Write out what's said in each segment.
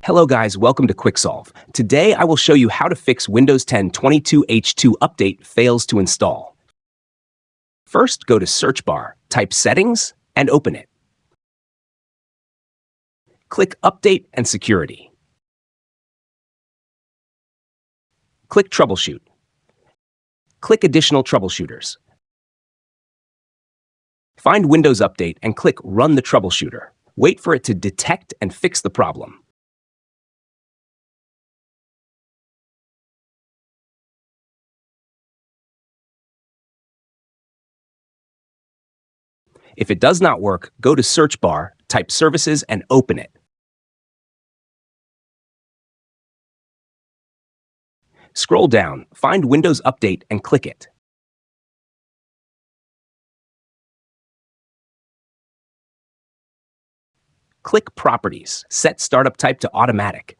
Hello guys, welcome to Quicksolve. Today I will show you how to fix Windows 10 22H2 update fails to install. First, go to search bar, type settings, and open it. Click Update and Security. Click Troubleshoot. Click Additional Troubleshooters. Find Windows Update and click Run the Troubleshooter. Wait for it to detect and fix the problem. If it does not work, go to search bar, type services, and open it. Scroll down, find Windows Update and click it. Click Properties, set startup type to automatic.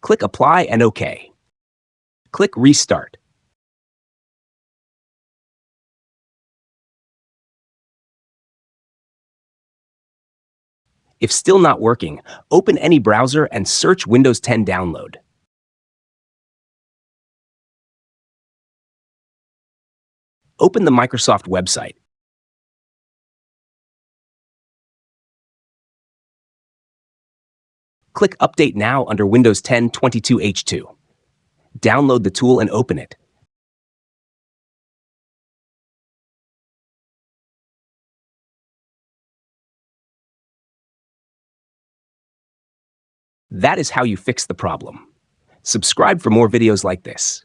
Click Apply and OK. Click Restart. If still not working, open any browser and search Windows 10 download. Open the Microsoft website. Click Update Now under Windows 10 22H2. Download the tool and open it. That is how you fix the problem. Subscribe for more videos like this.